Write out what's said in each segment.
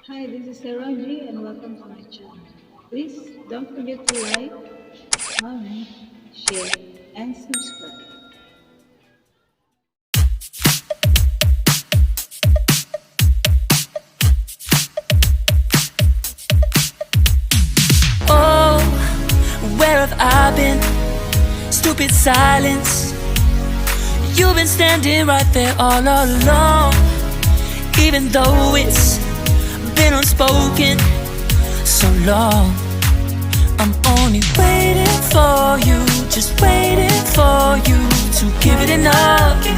Hi, this is Saranji and welcome to my channel. Please don't forget to like, comment, share, and subscribe. Oh, where have I been? Stupid silence. You've been standing right there all along. Even though it's been unspoken so long, I'm only waiting for you, just waiting for you to give it enough. You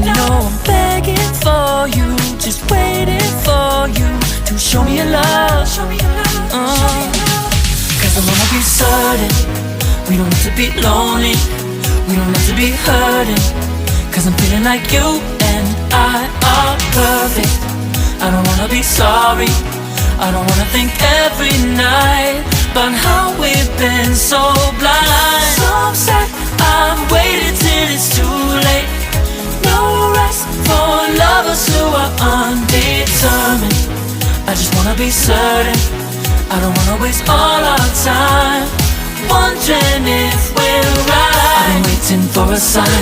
know I'm begging for you, just waiting for you to show me your love. Cause I wanna be certain we don't have to be lonely, we don't have to be hurting. Cause I'm feeling like you and I are perfect. I don't wanna be sorry, I don't wanna think every night about how we've been so blind. So upset, I've waited till it's too late. No rest for lovers who are undetermined. I just wanna be certain, I don't wanna waste all our time wondering if we're right. I've been waiting for a sign,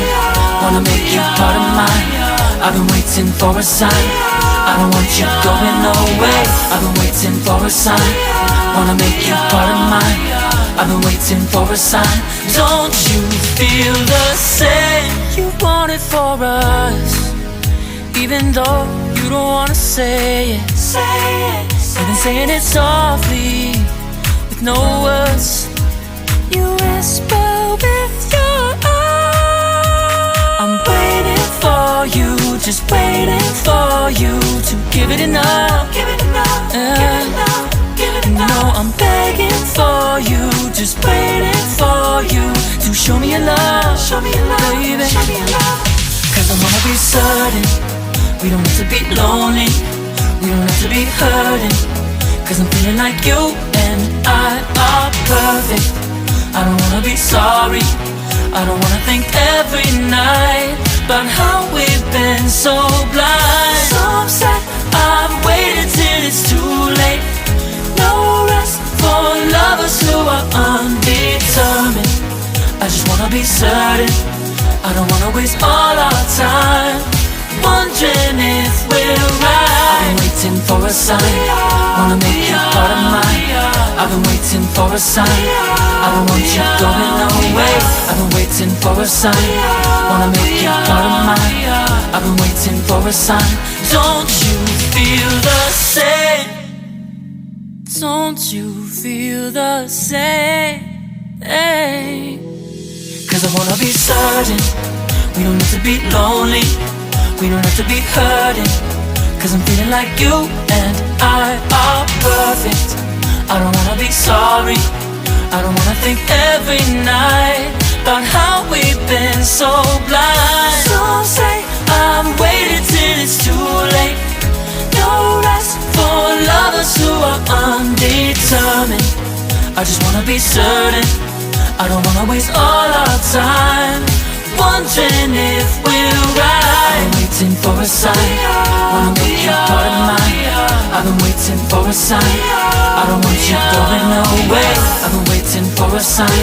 wanna make you part of mine. I've been waiting for a sign, I don't want you going away. I've been waiting for a sign, wanna make you part of mine. I've been waiting for a sign. Don't you feel the same? You want it for us, even though you don't wanna say it. You've been saying it softly, with no words. You whisper with your eyes. I'm waiting for you, just waiting for you to give it enough. You know I'm begging for you, just waiting for you to show me your love, baby. Cause I wanna be certain we don't have to be lonely, we don't have to be hurting. Cause I'm feeling like you and I are perfect. I don't wanna be sorry, I don't wanna think every night about how we've been so blind. So upset, I've waited till it's too late. No rest for lovers who are undetermined. I just wanna be certain, I don't wanna waste all our time wondering if we're right. I've been waiting for a sign, wanna make you part of mine. I've been waiting for a sign, I don't want you going away. I've been waiting for a sign, wanna make you part of mine. I've been waiting for a sign. Don't you feel the same? Don't you feel the same? Cause I wanna be certain we don't have to be lonely, we don't have to be hurting. Cause I'm feeling like you and I are perfect. I don't wanna be sorry, I don't wanna think every night about how we've been so blind. Some say I've waited till it's too late. No rest for lovers who are undetermined. I just wanna be certain, I don't wanna waste all our time wondering if we're right. I've been waiting for a sign, wanna make you part of mine. I've been waiting for a sign, I don't want you going away. I've been waiting for a sign,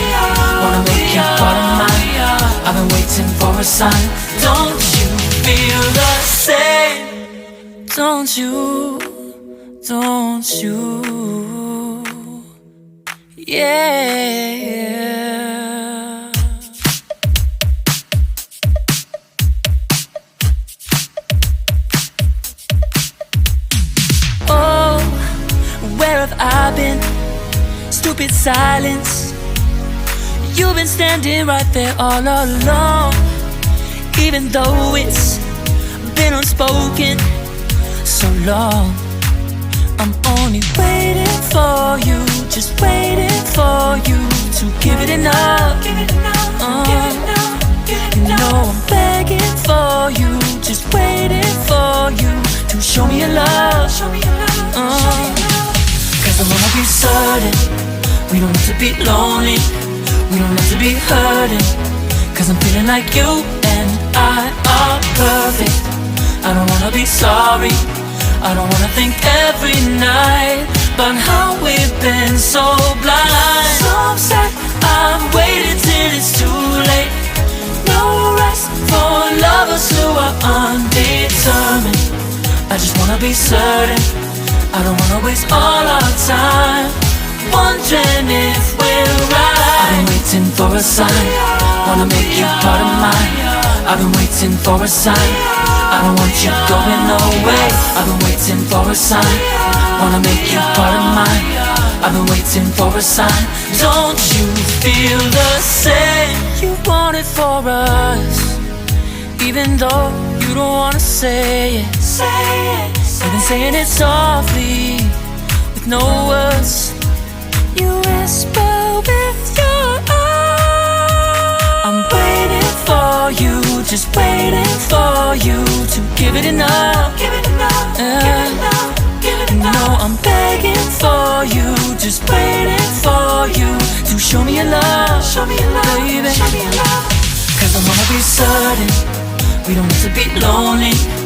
wanna make you part of mine. I've been waiting for a sign. Don't you feel the same? Don't you, don't you, yeah. Oh, where have I been? Stupid silence. You've been standing right there all along. Even though it's been unspoken so long, I'm only waiting for you, just waiting for you to give it enough. You know I'm begging for you, just waiting for you to show me your love. Cause I wanna be certain we don't have to be lonely, we don't have to be hurting. Cause I'm feeling like you and I are perfect. I don't wanna be sorry, I don't wanna think every night about how we've been so blind. So upset, I've waited till it's too late. No rest for lovers who are undetermined. I just wanna be certain, I don't wanna waste all our time wondering if we're right. I've been waiting for a sign, wanna make you part of mine. I've been waiting for a sign, I don't want you going away. I've been waiting for a sign, wanna make you part of mine. I've been waiting for a sign. Don't you feel the same? You want it for us, even though you don't wanna say it. You've been saying it softly, with no words. You whisper with your eyes. I'm waiting for you, just waiting for you to give it enough. No, I'm begging for you, just waiting for you to show me your love, baby. Cause I wanna be certain we don't have to be lonely.